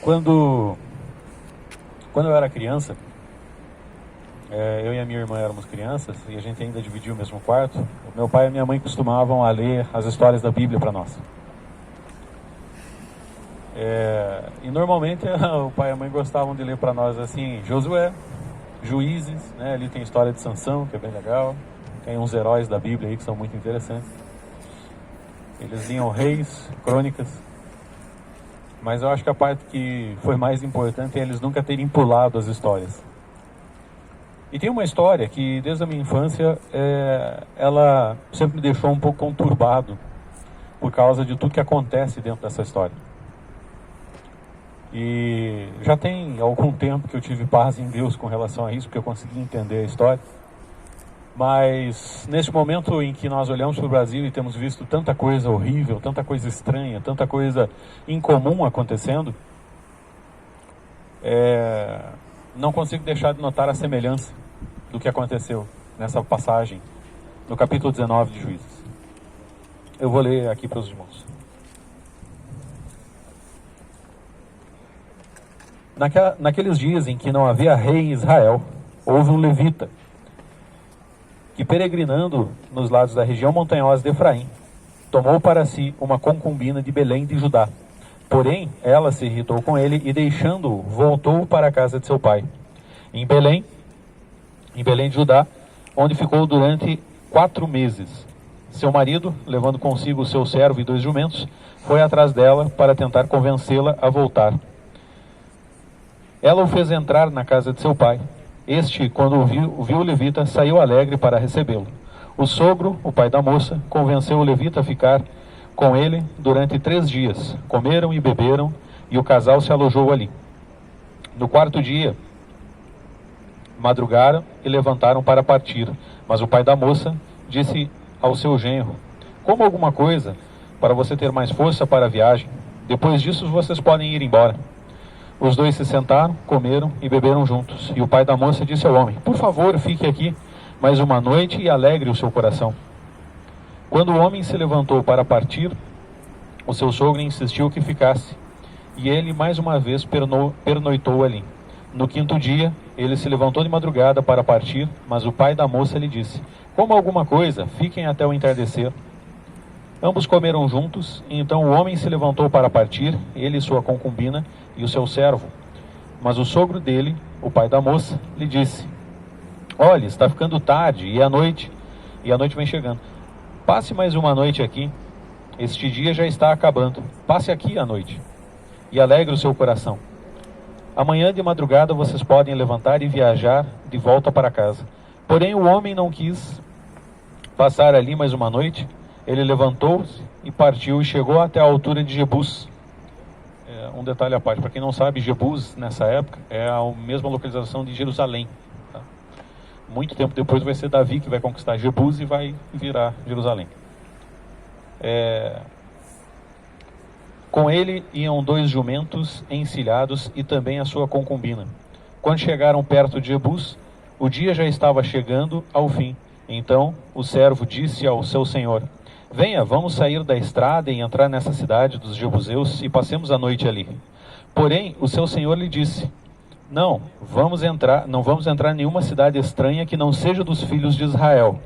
Quando eu era criança, eu e a minha irmã éramos crianças e a gente ainda dividia o mesmo quarto. O meu pai e a minha mãe costumavam a ler as histórias da Bíblia para nós. E normalmente o pai e a mãe gostavam de ler para nós assim, Josué, Juízes, né? Ali tem a história de Sansão, que é bem legal. Tem uns heróis da Bíblia aí que são muito interessantes. Eles liam Reis, Crônicas. Mas eu acho que a parte que foi mais importante é eles nunca terem pulado as histórias. E tem uma história que desde a minha infância ela sempre me deixou um pouco conturbado por causa de tudo que acontece dentro dessa história. E já tem algum tempo que eu tive paz em Deus com relação a isso, porque eu consegui entender a história. Mas nesse momento em que nós olhamos para o Brasil e temos visto tanta coisa horrível, tanta coisa estranha, tanta coisa incomum acontecendo, não consigo deixar de notar a semelhança do que aconteceu nessa passagem, no capítulo 19 de Juízes. Eu vou ler aqui para os irmãos. Naqueles dias em que não havia rei em Israel, houve um levita que, peregrinando nos lados da região montanhosa de Efraim, tomou para si uma concubina de Belém de Judá. Porém, ela se irritou com ele e, deixando-o, voltou para a casa de seu pai, em Belém de Judá, onde ficou durante 4 meses. Seu marido, levando consigo o seu servo e 2 jumentos, foi atrás dela para tentar convencê-la a voltar. Ela o fez entrar na casa de seu pai. Este, quando viu o levita, saiu alegre para recebê-lo. O sogro, o pai da moça, convenceu o levita a ficar com ele durante 3 dias. Comeram e beberam, e o casal se alojou ali. No 4º dia, madrugaram e levantaram para partir. Mas o pai da moça disse ao seu genro: coma alguma coisa para você ter mais força para a viagem. Depois disso, vocês podem ir embora. Os 2 se sentaram, comeram e beberam juntos. E o pai da moça disse ao homem: por favor, fique aqui mais uma noite e alegre o seu coração. Quando o homem se levantou para partir, o seu sogro insistiu que ficasse. E ele mais uma vez pernoitou ali. No 5º dia, ele se levantou de madrugada para partir, mas o pai da moça lhe disse: coma alguma coisa, fiquem até o entardecer. Ambos comeram juntos, e então o homem se levantou para partir, ele e sua concubina e o seu servo. Mas o sogro dele, o pai da moça, lhe disse: olhe, está ficando tarde, e a noite vem chegando. Passe mais uma noite aqui, este dia já está acabando. Passe aqui a noite, e alegre o seu coração. Amanhã de madrugada vocês podem levantar e viajar de volta para casa. Porém o homem não quis passar ali mais uma noite. Ele levantou-se e partiu e chegou até a altura de Jebus. Um detalhe à parte, para quem não sabe, Jebus nessa época é a mesma localização de Jerusalém. Tá? Muito tempo depois vai ser Davi que vai conquistar Jebus e vai virar Jerusalém. Com ele iam 2 jumentos encilhados e também a sua concubina. Quando chegaram perto de Jebus, o dia já estava chegando ao fim. Então o servo disse ao seu senhor: venha, vamos sair da estrada e entrar nessa cidade dos jebuseus e passemos a noite ali. Porém, o seu senhor lhe disse: não vamos entrar em nenhuma cidade estranha que não seja dos filhos de Israel.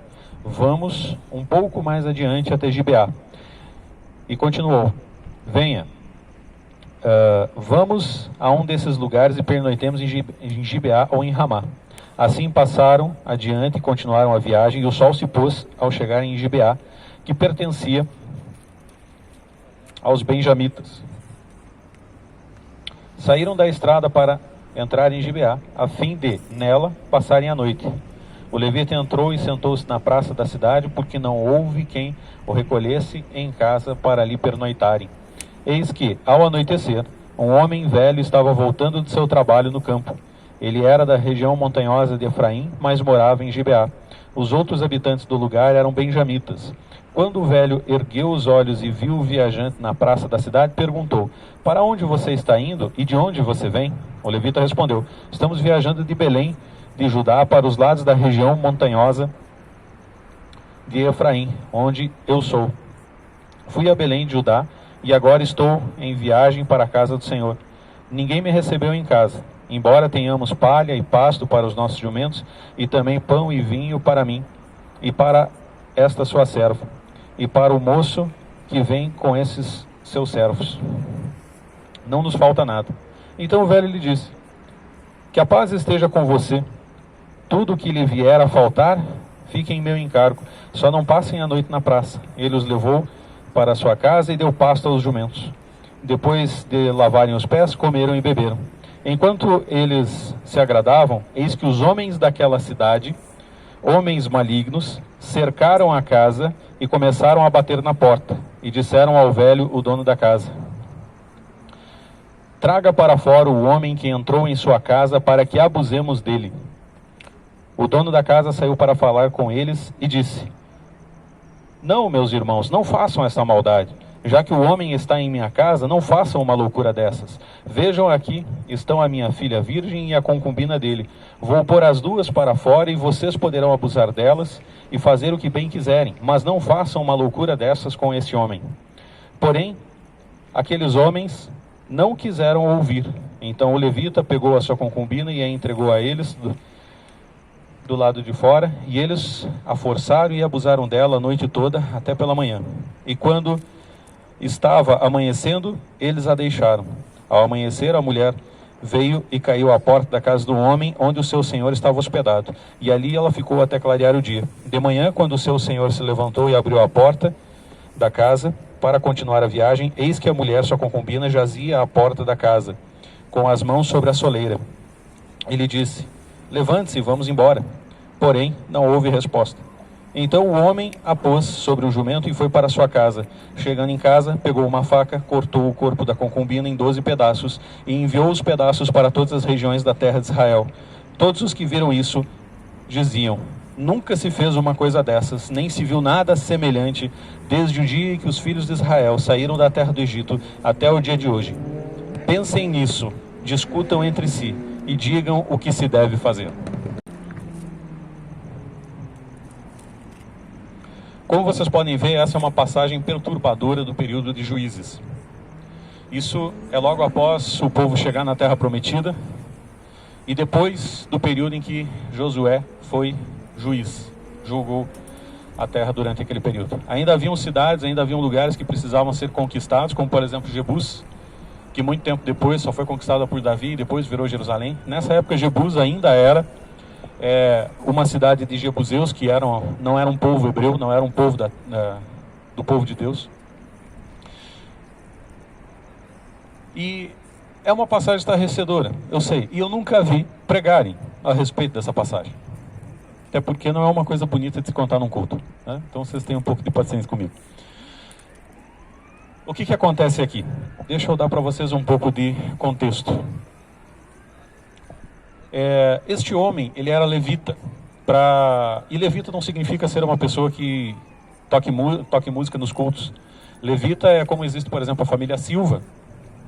Vamos um pouco mais adiante até Gibeá. E continuou: venha, vamos a um desses lugares e pernoitemos em Gibeá ou em Ramá. Assim passaram adiante e continuaram a viagem, e o sol se pôs ao chegarem em Gibeá, que pertencia aos benjamitas. Saíram da estrada para entrar em Gibeá, a fim de, nela, passarem a noite. O levita entrou e sentou-se na praça da cidade, porque não houve quem o recolhesse em casa para ali pernoitarem. Eis que, ao anoitecer, um homem velho estava voltando de seu trabalho no campo. Ele era da região montanhosa de Efraim, mas morava em Gibeá. Os outros habitantes do lugar eram benjamitas. Quando o velho ergueu os olhos e viu o viajante na praça da cidade, perguntou: para onde você está indo e de onde você vem? O levita respondeu: estamos viajando de Belém de Judá para os lados da região montanhosa de Efraim, onde eu sou. Fui a Belém de Judá e agora estou em viagem para a casa do Senhor. ninguém me recebeu em casa, embora tenhamos palha e pasto para os nossos jumentos, e também pão e vinho para mim, e para esta sua serva, e para o moço que vem com esses seus servos. Não nos falta nada. Então o velho lhe disse: que a paz esteja com você. Tudo o que lhe vier a faltar, fique em meu encargo. Só não passem a noite na praça. Ele os levou para a sua casa e deu pasto aos jumentos. Depois de lavarem os pés, comeram e beberam. Enquanto eles se agradavam, eis que os homens daquela cidade, homens malignos, cercaram a casa e começaram a bater na porta. E disseram ao velho, o dono da casa: traga para fora o homem que entrou em sua casa, para que abusemos dele. O dono da casa saiu para falar com eles e disse: não, meus irmãos, não façam essa maldade. Já que o homem está em minha casa, não façam uma loucura dessas. Vejam aqui, estão a minha filha virgem e a concubina dele. Vou pôr as duas para fora e vocês poderão abusar delas e fazer o que bem quiserem. Mas não façam uma loucura dessas com esse homem. Porém, aqueles homens não quiseram ouvir. Então o levita pegou a sua concubina e a entregou a eles do lado de fora, e eles a forçaram e abusaram dela a noite toda, até pela manhã. E quando estava amanhecendo, eles a deixaram. Ao amanhecer, a mulher veio e caiu à porta da casa do homem, onde o seu senhor estava hospedado. E ali ela ficou até clarear o dia. De manhã, quando o seu senhor se levantou e abriu a porta da casa para continuar a viagem, eis que a mulher, sua concubina, jazia à porta da casa, com as mãos sobre a soleira. Ele disse: levante-se, vamos embora. Porém, não houve resposta. Então o homem a pôs sobre o jumento e foi para sua casa. Chegando em casa, pegou uma faca, cortou o corpo da concubina em 12 pedaços e enviou os pedaços para todas as regiões da terra de Israel. Todos os que viram isso diziam: nunca se fez uma coisa dessas, nem se viu nada semelhante desde o dia em que os filhos de Israel saíram da terra do Egito até o dia de hoje. Pensem nisso, discutam entre si e digam o que se deve fazer. Como vocês podem ver, essa é uma passagem perturbadora do período de Juízes. Isso é logo após o povo chegar na Terra Prometida e depois do período em que Josué foi juiz, julgou a terra durante aquele período. Ainda haviam cidades, ainda haviam lugares que precisavam ser conquistados, como por exemplo Jebus, que muito tempo depois só foi conquistada por Davi e depois virou Jerusalém. Nessa época, Jebus ainda era uma cidade de jebuseus, que não era um povo hebreu, não era um povo do povo de Deus. E é uma passagem estarrecedora, eu sei, e eu nunca vi pregarem a respeito dessa passagem. Até porque não é uma coisa bonita de se contar num culto, né? Então vocês tenham um pouco de paciência comigo. O que acontece aqui? Deixa eu dar para vocês um pouco de contexto. Este homem, ele era levita. E levita não significa ser uma pessoa que toque música nos cultos. Levita é como existe, por exemplo, a família Silva.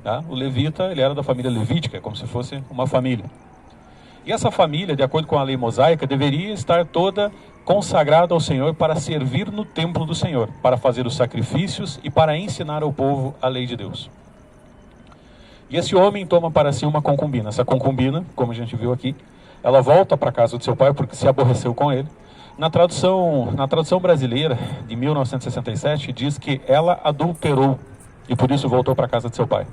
Tá? O levita, ele era da família levítica, como se fosse uma família. E essa família, de acordo com a lei mosaica, deveria estar toda consagrada ao Senhor para servir no templo do Senhor, para fazer os sacrifícios e para ensinar ao povo a lei de Deus. E esse homem toma para si uma concubina. Essa concubina, como a gente viu aqui, ela volta para a casa do seu pai porque se aborreceu com ele. Na tradução brasileira de 1967, diz que ela adulterou e por isso voltou para a casa de seu pai.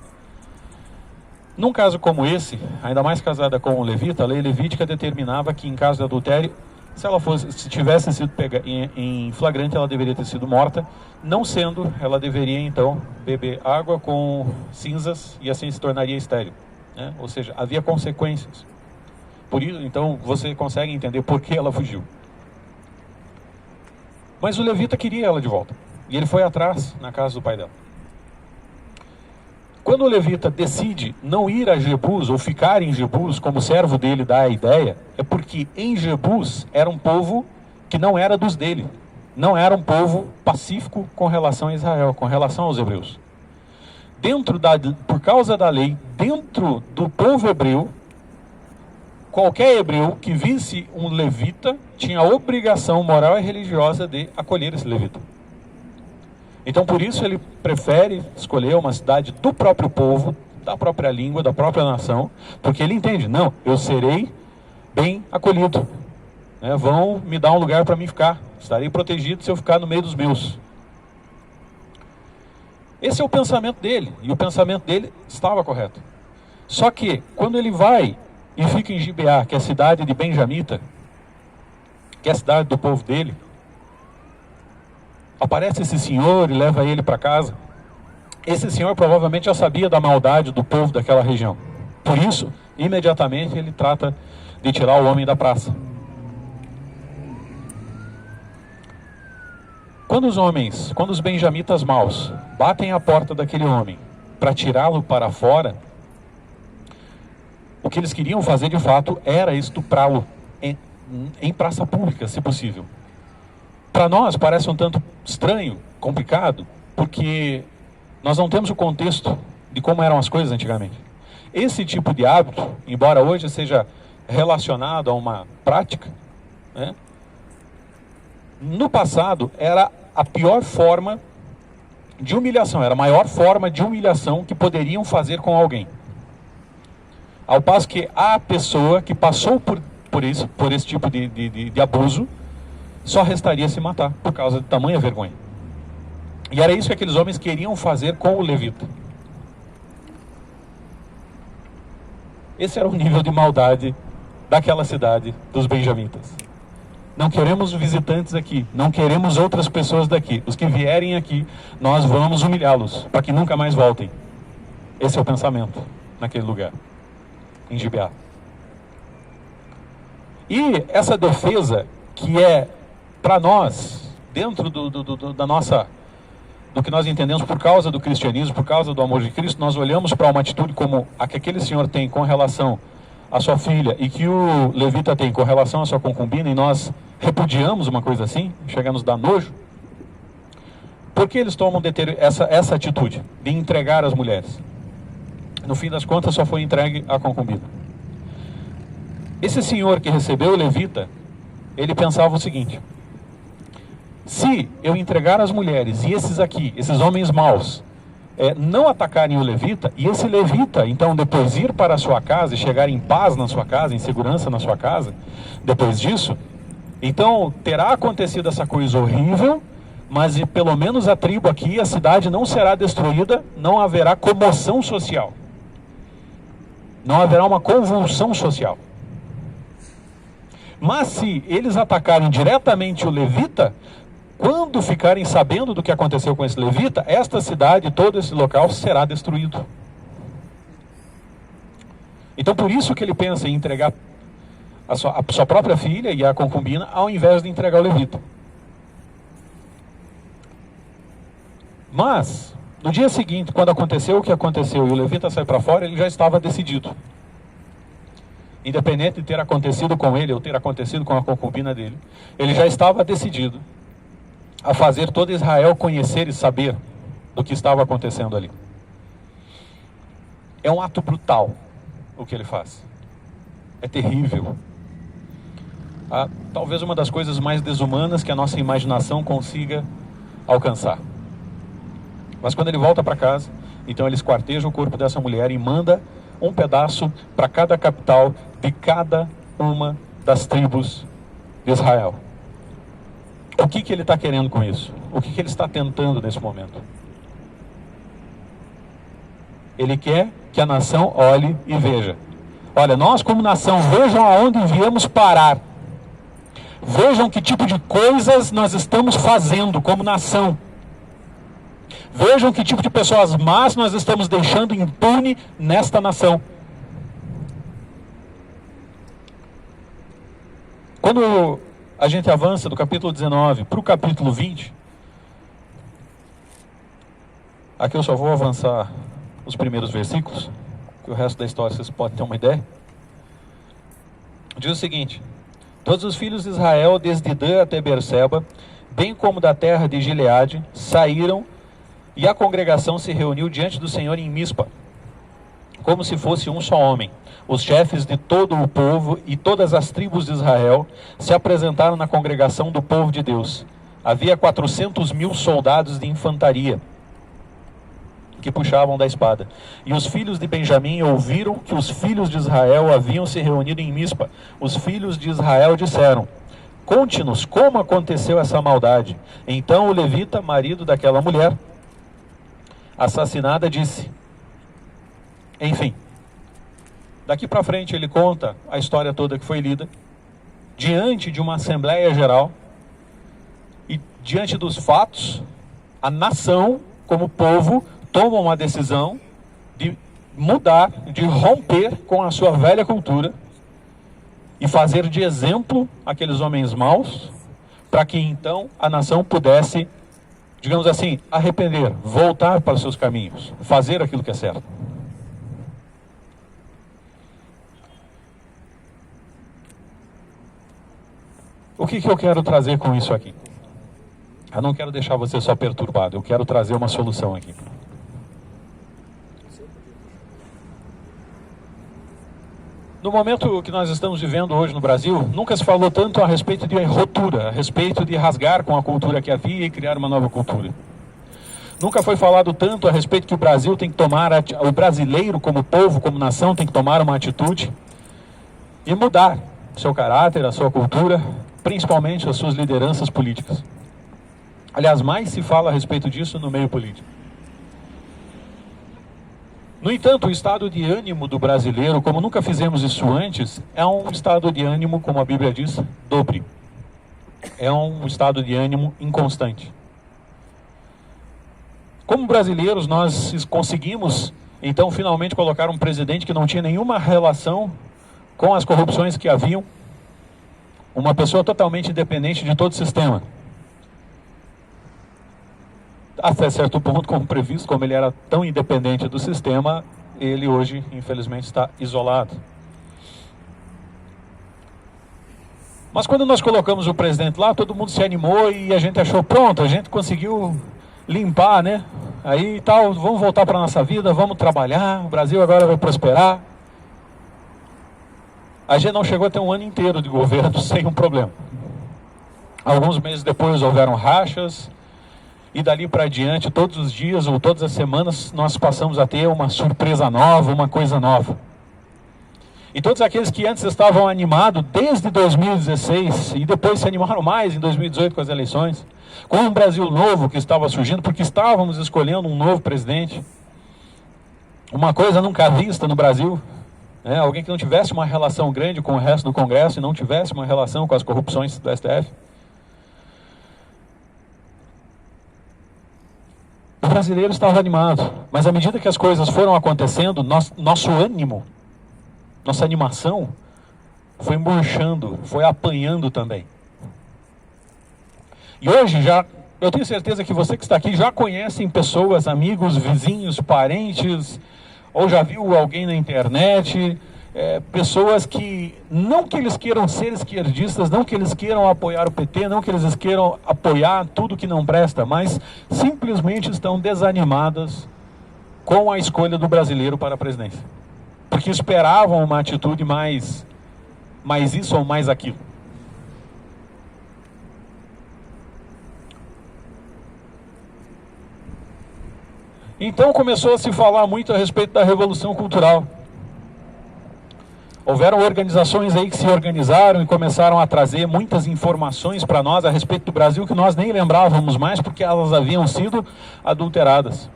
Num caso como esse, ainda mais casada com um levita, a lei levítica determinava que em caso de adultério, se tivesse sido pega em flagrante, ela deveria ter sido morta. Não sendo, ela deveria então beber água com cinzas e assim se tornaria estéril, né? Ou seja, havia consequências. Por isso, então, você consegue entender por que ela fugiu. Mas o levita queria ela de volta e ele foi atrás na casa do pai dela. Quando o levita decide não ir a Jebus ou ficar em Jebus, como o servo dele dá a ideia, é porque em Jebus era um povo que não era dos dele. Não era um povo pacífico com relação a Israel, com relação aos hebreus. Por causa da lei, dentro do povo hebreu, qualquer hebreu que visse um levita tinha a obrigação moral e religiosa de acolher esse levita. Então por isso ele prefere escolher uma cidade do próprio povo, da própria língua, da própria nação, porque ele entende, não, eu serei bem acolhido, né? Vão me dar um lugar para mim ficar, estarei protegido se eu ficar no meio dos meus. Esse é o pensamento dele, e o pensamento dele estava correto. Só que, quando ele vai e fica em Gibeá, que é a cidade de Benjamita, que é a cidade do povo dele, aparece esse senhor e leva ele para casa. Esse senhor provavelmente já sabia da maldade do povo daquela região. Por isso, imediatamente ele trata de tirar o homem da praça. Quando os benjamitas maus batem à porta daquele homem para tirá-lo para fora, o que eles queriam fazer de fato era estuprá-lo em praça pública, se possível. Para nós parece um tanto estranho, complicado, porque nós não temos o contexto de como eram as coisas antigamente. Esse tipo de hábito, embora hoje seja relacionado a uma prática, né, no passado era a pior forma de humilhação, era a maior forma de humilhação que poderiam fazer com alguém. Ao passo que a pessoa que passou por esse tipo de abuso, só restaria se matar, por causa de tamanha vergonha. E era isso que aqueles homens queriam fazer com o levita. Esse era o nível de maldade daquela cidade dos benjamitas. Não queremos visitantes aqui, não queremos outras pessoas daqui. Os que vierem aqui, nós vamos humilhá-los, para que nunca mais voltem. Esse é o pensamento naquele lugar, em Gibeá. E essa defesa, que é para nós, dentro do que nós entendemos por causa do cristianismo, por causa do amor de Cristo, nós olhamos para uma atitude como a que aquele senhor tem com relação à sua filha e que o levita tem com relação à sua concubina, e nós repudiamos uma coisa assim, chega a nos dar nojo. Por que eles tomam essa atitude de entregar as mulheres? No fim das contas, só foi entregue a concubina. Esse senhor que recebeu o levita, ele pensava o seguinte: se eu entregar as mulheres e esses homens maus, não atacarem o levita, e esse levita, então, depois ir para a sua casa e chegar em paz na sua casa, em segurança na sua casa, depois disso, então terá acontecido essa coisa horrível, mas pelo menos a tribo aqui, a cidade não será destruída, não haverá comoção social, não haverá uma convulsão social. Mas se eles atacarem diretamente o levita, quando ficarem sabendo do que aconteceu com esse levita, esta cidade, todo esse local será destruído. Então por isso que ele pensa em entregar a sua própria filha e a concubina, ao invés de entregar o levita. Mas, no dia seguinte, quando aconteceu o que aconteceu e o levita sai para fora, ele já estava decidido. Independente de ter acontecido com ele ou ter acontecido com a concubina dele, ele já estava decidido a fazer todo Israel conhecer e saber do que estava acontecendo ali. É um ato brutal o que ele faz. É terrível. Talvez uma das coisas mais desumanas que a nossa imaginação consiga alcançar. Mas quando ele volta para casa, então ele esquarteja o corpo dessa mulher e manda um pedaço para cada capital de cada uma das tribos de Israel. O que ele está querendo com isso? O que ele está tentando nesse momento? Ele quer que a nação olhe e veja. Olha, nós como nação, vejam aonde viemos parar. Vejam que tipo de coisas nós estamos fazendo como nação. Vejam que tipo de pessoas más nós estamos deixando impune nesta nação. Quando a gente avança do capítulo 19 para o capítulo 20, aqui eu só vou avançar os primeiros versículos, que o resto da história vocês podem ter uma ideia. Diz o seguinte: todos os filhos de Israel, desde Dan até Berseba, bem como da terra de Gileade, saíram, e a congregação se reuniu diante do Senhor em Mispa, como se fosse um só homem. Os chefes de todo o povo e todas as tribos de Israel se apresentaram na congregação do povo de Deus. Havia 400.000 soldados de infantaria, que puxavam da espada. E os filhos de Benjamim ouviram que os filhos de Israel haviam se reunido em Mispa. Os filhos de Israel disseram: conte-nos como aconteceu essa maldade. Então o levita, marido daquela mulher assassinada, disse... Enfim, daqui para frente ele conta a história toda que foi lida, diante de uma Assembleia Geral, e diante dos fatos, a nação, como povo, toma uma decisão de mudar, de romper com a sua velha cultura e fazer de exemplo aqueles homens maus, para que então a nação pudesse, digamos assim, arrepender, voltar para os seus caminhos, fazer aquilo que é certo. O que eu quero trazer com isso aqui? Eu não quero deixar você só perturbado, eu quero trazer uma solução aqui. No momento que nós estamos vivendo hoje no Brasil, nunca se falou tanto a respeito de ruptura, a respeito de rasgar com a cultura que havia e criar uma nova cultura. Nunca foi falado tanto a respeito que o Brasil tem que tomar, o brasileiro como povo, como nação, tem que tomar uma atitude e mudar seu caráter, a sua cultura, principalmente as suas lideranças políticas. Aliás, mais se fala a respeito disso no meio político. No entanto, o estado de ânimo do brasileiro, como nunca fizemos isso antes, é um estado de ânimo, como a Bíblia diz, dobre. É um estado de ânimo inconstante. Como brasileiros, nós conseguimos, então, finalmente colocar um presidente que não tinha nenhuma relação com as corrupções que haviam, uma pessoa totalmente independente de todo o sistema. Até certo ponto, como previsto, como ele era tão independente do sistema, ele hoje, infelizmente, está isolado. Mas quando nós colocamos o presidente lá, todo mundo se animou e a gente achou, pronto, a gente conseguiu limpar, né? Aí tal, vamos voltar para a nossa vida, vamos trabalhar, o Brasil agora vai prosperar. A gente não chegou a ter um ano inteiro de governo sem um problema. Alguns meses depois houveram rachas, e dali para diante, todos os dias ou todas as semanas, nós passamos a ter uma surpresa nova, uma coisa nova. E todos aqueles que antes estavam animados desde 2016, e depois se animaram mais em 2018 com as eleições, com um Brasil novo que estava surgindo, porque estávamos escolhendo um novo presidente, uma coisa nunca vista no Brasil, né? Alguém que não tivesse uma relação grande com o resto do Congresso e não tivesse uma relação com as corrupções do STF. O brasileiro estava animado, mas à medida que as coisas foram acontecendo, nosso ânimo, nossa animação foi murchando, foi apanhando também. E hoje eu tenho certeza que você que está aqui já conhece pessoas, amigos, vizinhos, parentes, ou já viu alguém na internet, pessoas que, não que eles queiram ser esquerdistas, não que eles queiram apoiar o PT, não que eles queiram apoiar tudo que não presta, mas simplesmente estão desanimadas com a escolha do brasileiro para a presidência. Porque esperavam uma atitude mais isso ou mais aquilo. Então começou a se falar muito a respeito da Revolução Cultural. Houveram organizações aí que se organizaram e começaram a trazer muitas informações para nós a respeito do Brasil que nós nem lembrávamos mais porque elas haviam sido adulteradas.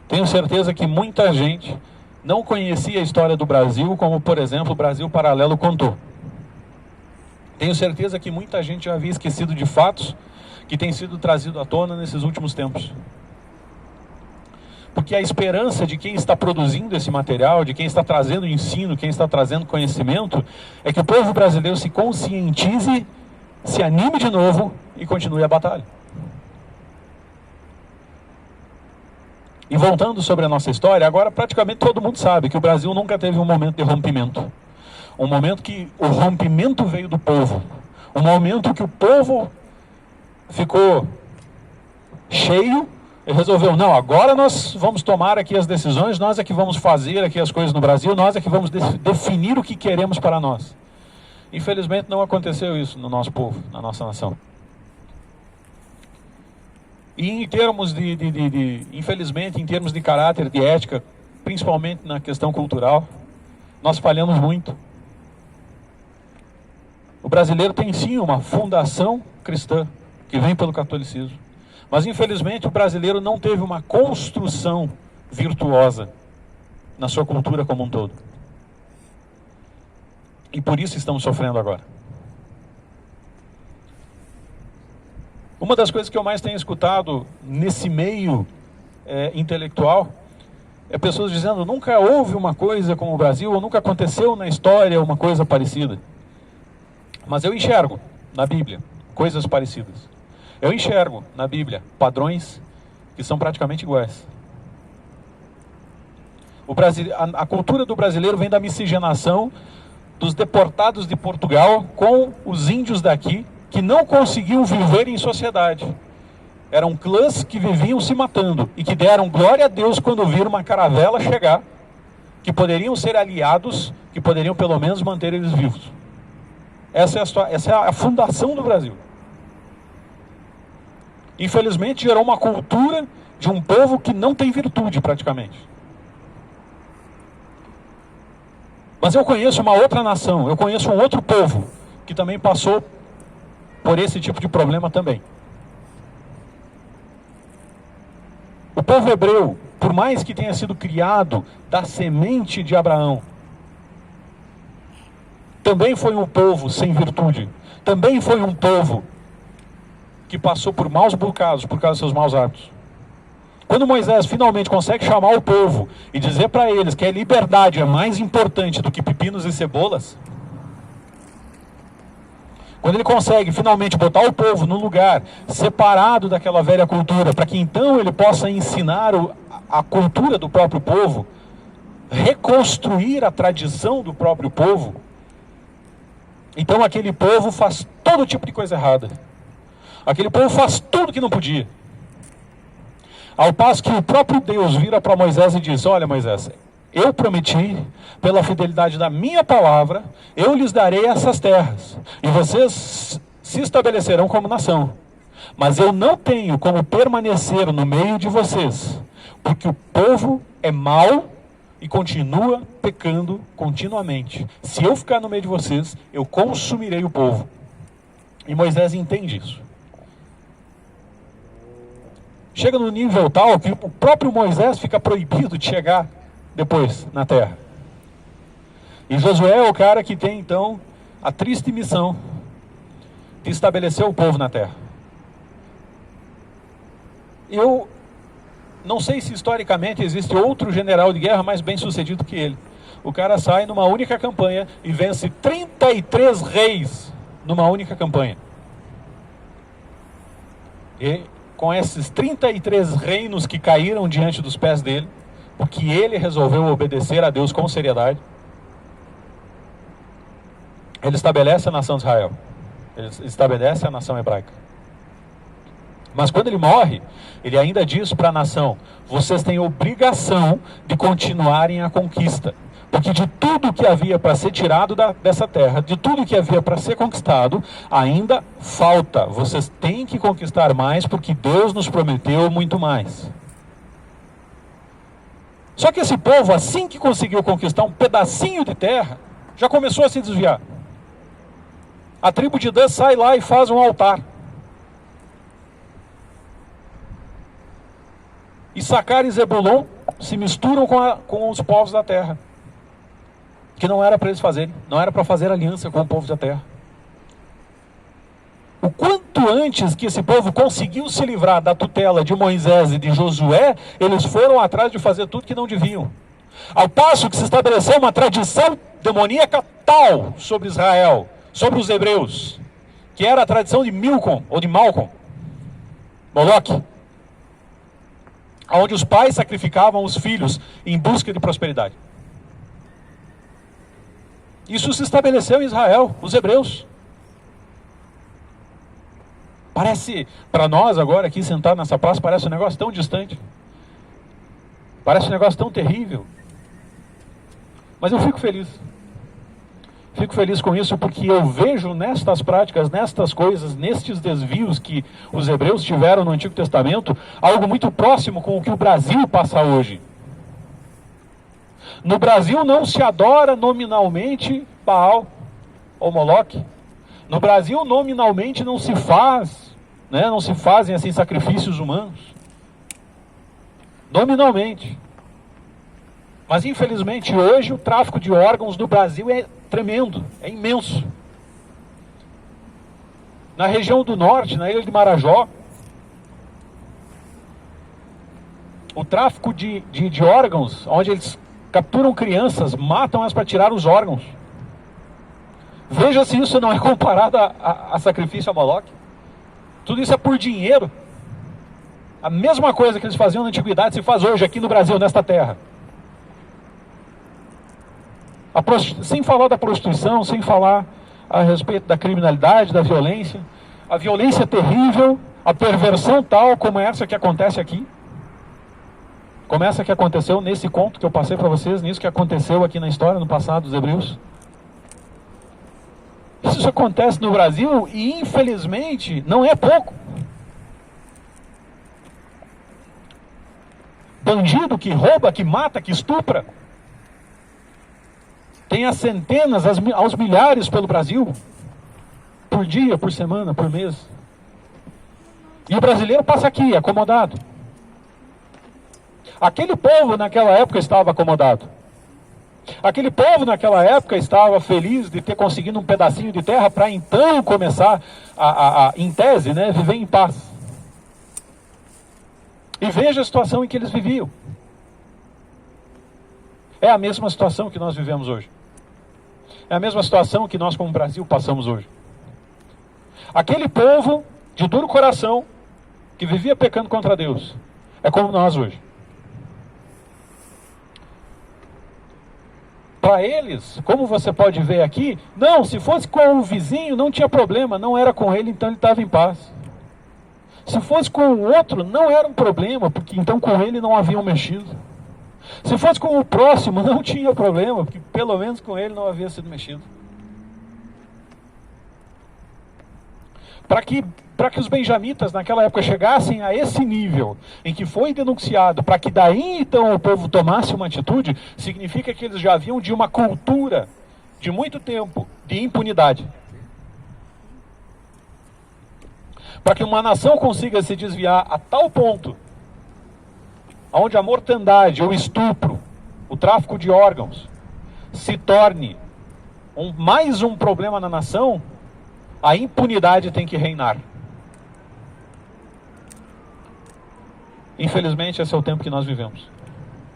Tenho certeza que muita gente não conhecia a história do Brasil, como por exemplo o Brasil Paralelo contou. Tenho certeza que muita gente já havia esquecido de fatos que têm sido trazidos à tona nesses últimos tempos. Porque a esperança de quem está produzindo esse material, de quem está trazendo ensino, quem está trazendo conhecimento, é que o povo brasileiro se conscientize, se anime de novo e continue a batalha. E voltando sobre a nossa história, agora praticamente todo mundo sabe que o Brasil nunca teve um momento de rompimento. Um momento que o rompimento veio do povo. Um momento que o povo ficou cheio e resolveu, não, agora nós vamos tomar aqui as decisões, nós é que vamos fazer aqui as coisas no Brasil, nós é que vamos definir o que queremos para nós. Infelizmente não aconteceu isso no nosso povo, na nossa nação. E em termos infelizmente, em termos de caráter, de ética, principalmente na questão cultural, nós falhamos muito. O brasileiro tem sim uma fundação cristã, que vem pelo catolicismo. Mas infelizmente o brasileiro não teve uma construção virtuosa na sua cultura como um todo. E por isso estamos sofrendo agora. Uma das coisas que eu mais tenho escutado nesse meio intelectual é pessoas dizendo: nunca houve uma coisa como o Brasil, ou nunca aconteceu na história uma coisa parecida. Mas eu enxergo na Bíblia coisas parecidas. Eu enxergo na Bíblia padrões que são praticamente iguais. A cultura do brasileiro vem da miscigenação dos deportados de Portugal com os índios daqui, que não conseguiam viver em sociedade. Eram clãs que viviam se matando e que deram glória a Deus quando viram uma caravela chegar, que poderiam ser aliados, que poderiam pelo menos manter eles vivos. Essa é a fundação do Brasil. Infelizmente gerou uma cultura de um povo que não tem virtude praticamente. Mas eu conheço uma outra nação, eu conheço um outro povo que também passou por esse tipo de problema também. O povo hebreu, por mais que tenha sido criado da semente de Abraão, também foi um povo sem virtude. Também foi um povo que passou por maus bocados por causa dos seus maus hábitos. Quando Moisés finalmente consegue chamar o povo e dizer para eles que a liberdade é mais importante do que pepinos e cebolas, quando ele consegue finalmente botar o povo num lugar separado daquela velha cultura, para que então ele possa ensinar a cultura do próprio povo, reconstruir a tradição do próprio povo, então aquele povo faz todo tipo de coisa errada. Aquele povo faz tudo que não podia. Ao passo que o próprio Deus vira para Moisés e diz: olha, Moisés, eu prometi, pela fidelidade da minha palavra, eu lhes darei essas terras, e vocês se estabelecerão como nação. Mas eu não tenho como permanecer no meio de vocês, porque o povo é mau e continua pecando continuamente. Se eu ficar no meio de vocês, eu consumirei o povo. E Moisés entende isso. Chega no nível tal que o próprio Moisés fica proibido de chegar depois na terra. E Josué é o cara que tem então a triste missão de estabelecer o povo na terra. Eu não sei se historicamente existe outro general de guerra mais bem sucedido que ele. O cara sai numa única campanha e vence 33 reis numa única campanha. E com esses 33 reinos que caíram diante dos pés dele, porque ele resolveu obedecer a Deus com seriedade, ele estabelece a nação de Israel. Ele estabelece a nação hebraica. Mas quando ele morre, ele ainda diz para a nação: vocês têm obrigação de continuarem a conquista. Porque de tudo que havia para ser tirado dessa terra, de tudo que havia para ser conquistado, ainda falta. Vocês têm que conquistar mais, porque Deus nos prometeu muito mais. Só que esse povo, assim que conseguiu conquistar um pedacinho de terra, já começou a se desviar. A tribo de Dan sai lá e faz um altar. Issacar e Zebulon se misturam com os povos da terra, que não era para eles fazerem, não era para fazer aliança com o povo da terra. O quanto antes que esse povo conseguiu se livrar da tutela de Moisés e de Josué, eles foram atrás de fazer tudo que não deviam. Ao passo que se estabeleceu uma tradição demoníaca tal sobre Israel, sobre os hebreus, que era a tradição de Milcom, ou de Malcom, Moloque, onde os pais sacrificavam os filhos em busca de prosperidade. Isso se estabeleceu em Israel, os hebreus. Parece, para nós agora aqui sentados nessa praça, parece um negócio tão distante. Parece um negócio tão terrível. Mas eu fico feliz. fico feliz com isso porque eu vejo nestas práticas, nestas coisas, nestes desvios que os hebreus tiveram no Antigo Testamento, algo muito próximo com o que o Brasil passa hoje. No Brasil não se adora nominalmente Baal ou Moloque. No Brasil nominalmente não se faz, não se fazem assim sacrifícios humanos. Nominalmente. Mas infelizmente hoje o tráfico de órgãos no Brasil é tremendo, é imenso. Na região do norte, na ilha de Marajó, o tráfico de órgãos, onde eles capturam crianças, matam-as para tirar os órgãos. Veja se isso não é comparado a sacrifício a Moloque. Tudo isso é por dinheiro. A mesma coisa que eles faziam na antiguidade se faz hoje aqui no Brasil, nesta terra. Sem falar da prostituição, sem falar a respeito da criminalidade, da violência. A violência é terrível, a perversão tal como essa que acontece aqui. Como essa que aconteceu nesse conto que eu passei para vocês, nisso que aconteceu aqui na história, no passado dos hebreus. Isso acontece no Brasil e infelizmente não é pouco. Bandido que rouba, que mata, que estupra. Tem as centenas, aos milhares pelo Brasil. Por dia, por semana, por mês. E o brasileiro passa aqui, acomodado. Aquele povo naquela época estava acomodado. Aquele povo naquela época estava feliz de ter conseguido um pedacinho de terra para então começar em tese, viver em paz. E veja a situação em que eles viviam. É a mesma situação que nós vivemos hoje. É a mesma situação que nós como Brasil passamos hoje. Aquele povo de duro coração, que vivia pecando contra Deus, é como nós hoje. Para eles, como você pode ver aqui, não, se fosse com o vizinho não tinha problema, não era com ele, então ele estava em paz. Se fosse com o outro, não era um problema, porque então com ele não haviam mexido. Se fosse com o próximo, não tinha problema, porque pelo menos com ele não havia sido mexido. Para que os benjamitas naquela época chegassem a esse nível em que foi denunciado, para que daí então o povo tomasse uma atitude, significa que eles já haviam de uma cultura de muito tempo de impunidade. Para que uma nação consiga se desviar a tal ponto, onde a mortandade, o estupro, o tráfico de órgãos se torne mais um problema na nação, a impunidade tem que reinar. Infelizmente, esse é o tempo que nós vivemos.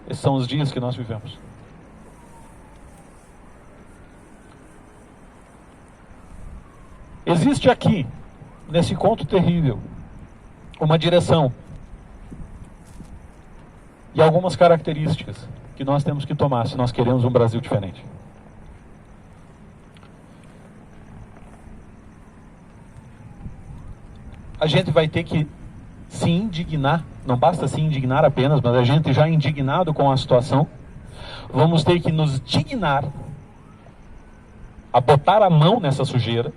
Esses são os dias que nós vivemos. Existe aqui, nesse conto terrível, uma direção e algumas características que nós temos que tomar se nós queremos um Brasil diferente. A gente vai ter que se indignar, não basta se indignar apenas, mas a gente já indignado com a situação, vamos ter que nos dignar a botar a mão nessa sujeira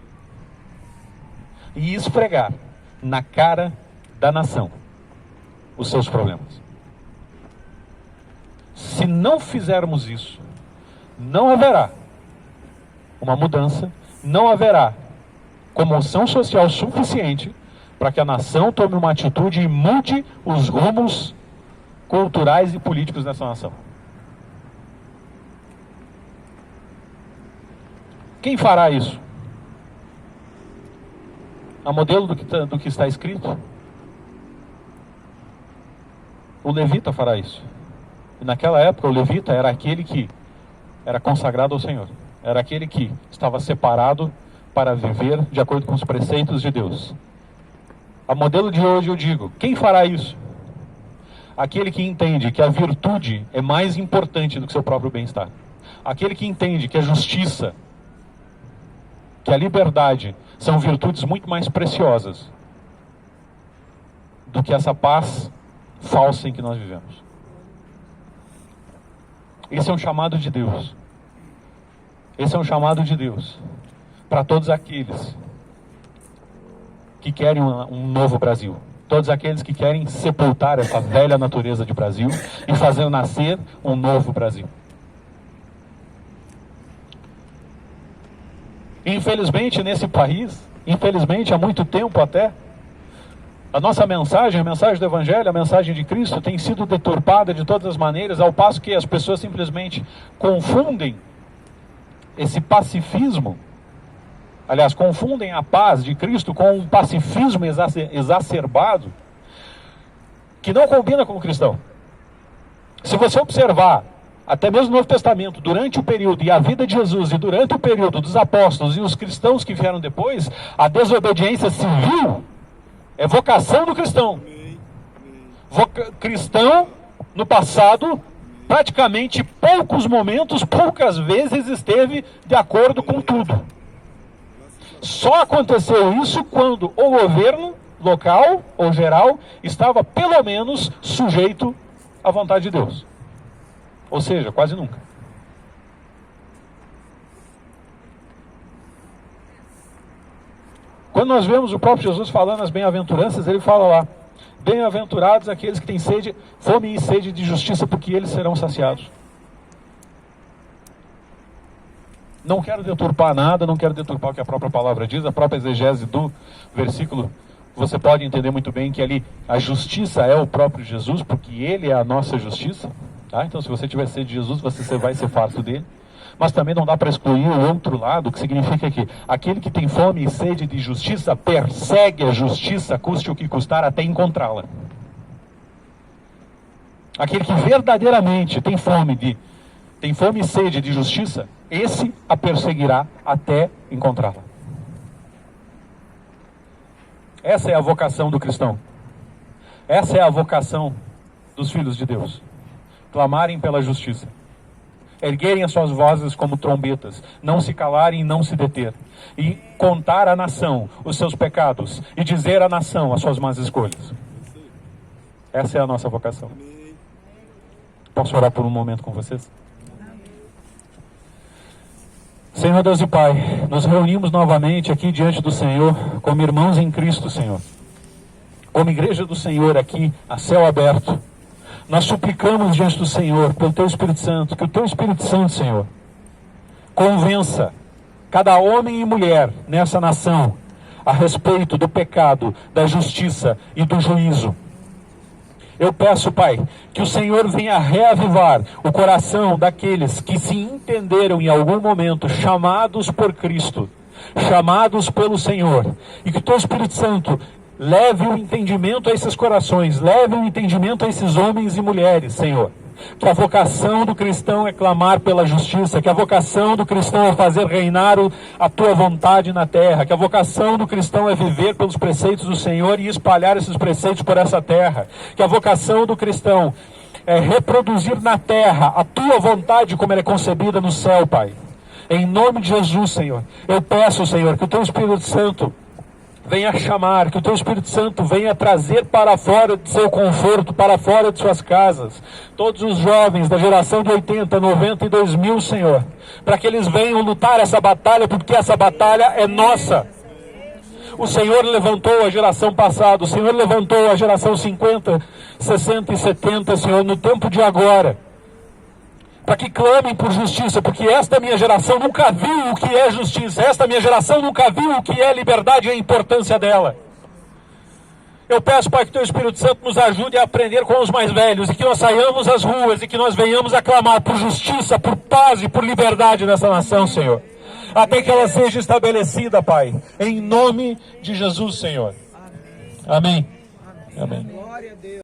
e esfregar na cara da nação os seus problemas. Se não fizermos isso, não haverá uma mudança, não haverá comoção social suficiente para que a nação tome uma atitude e mude os rumos culturais e políticos dessa nação. Quem fará isso? A modelo do que está escrito? O levita fará isso. E naquela época o levita era aquele que era consagrado ao Senhor. Era aquele que estava separado para viver de acordo com os preceitos de Deus. A modelo de hoje eu digo, quem fará isso? Aquele que entende que a virtude é mais importante do que seu próprio bem-estar. Aquele que entende que a justiça, que a liberdade são virtudes muito mais preciosas do que essa paz falsa em que nós vivemos. Esse é um chamado de Deus. Esse é um chamado de Deus para todos aqueles que querem um novo Brasil. Todos aqueles que querem sepultar essa velha natureza de Brasil e fazer nascer um novo Brasil. Infelizmente, nesse país, infelizmente, há muito tempo até, a nossa mensagem, a mensagem do Evangelho, a mensagem de Cristo tem sido deturpada de todas as maneiras, ao passo que as pessoas simplesmente confundem esse pacifismo, aliás, confundem a paz de Cristo com um pacifismo exacerbado, que não combina com o cristão. Se você observar, até mesmo no Novo Testamento, durante o período e a vida de Jesus e durante o período dos apóstolos e os cristãos que vieram depois, a desobediência civil é vocação do cristão. Cristão, no passado, praticamente poucos momentos, poucas vezes esteve de acordo com tudo. Só aconteceu isso quando o governo local ou geral estava pelo menos sujeito à vontade de Deus. Ou seja, quase nunca. Quando nós vemos o próprio Jesus falando as bem-aventuranças, ele fala lá: bem-aventurados aqueles que têm sede, fome e sede de justiça, porque eles serão saciados. Não quero deturpar nada, não quero deturpar o que a própria palavra diz, a própria exegese do versículo. Você pode entender muito bem que ali a justiça é o próprio Jesus, porque ele é a nossa justiça. Tá? Então, se você tiver sede de Jesus, você vai ser farto dele. Mas também não dá para excluir o outro lado, que significa que aquele que tem fome e sede de justiça persegue a justiça, custe o que custar, até encontrá-la. Aquele que verdadeiramente tem fome e sede de justiça, esse a perseguirá até encontrá-la. Essa é a vocação do cristão. Essa é a vocação dos filhos de Deus. Clamarem pela justiça. Erguerem as suas vozes como trombetas. Não se calarem e não se deter. E contar à nação os seus pecados. E dizer à nação as suas más escolhas. Essa é a nossa vocação. Posso orar por um momento com vocês? Senhor Deus e Pai, nos reunimos novamente aqui diante do Senhor, como irmãos em Cristo, Senhor. Como igreja do Senhor aqui, a céu aberto. Nós suplicamos diante do Senhor, pelo Teu Espírito Santo, que o Teu Espírito Santo, Senhor, convença cada homem e mulher nessa nação a respeito do pecado, da justiça e do juízo. Eu peço, Pai, que o Senhor venha reavivar o coração daqueles que se entenderam em algum momento chamados por Cristo, chamados pelo Senhor, e que o Teu Espírito Santo leve o entendimento a esses corações, leve o entendimento a esses homens e mulheres, Senhor. Que a vocação do cristão é clamar pela justiça, que a vocação do cristão é fazer reinar a Tua vontade na terra, que a vocação do cristão é viver pelos preceitos do Senhor e espalhar esses preceitos por essa terra, que a vocação do cristão é reproduzir na terra a Tua vontade como ela é concebida no céu, Pai. Em nome de Jesus, Senhor, eu peço, Senhor, que o Teu Espírito Santo venha chamar, que o Teu Espírito Santo venha trazer para fora de seu conforto, para fora de suas casas, todos os jovens da geração de 80, 90 e 2000, Senhor, para que eles venham lutar essa batalha, porque essa batalha é nossa. O Senhor levantou a geração passada, o Senhor levantou a geração 50, 60 e 70, Senhor, no tempo de agora, para que clamem por justiça, porque esta minha geração nunca viu o que é justiça, esta minha geração nunca viu o que é liberdade e a importância dela. Eu peço, Pai, que o Teu Espírito Santo nos ajude a aprender com os mais velhos, e que nós saiamos às ruas, e que nós venhamos a clamar por justiça, por paz e por liberdade nessa nação, Senhor, até que ela seja estabelecida, Pai, em nome de Jesus, Senhor. Amém. Amém.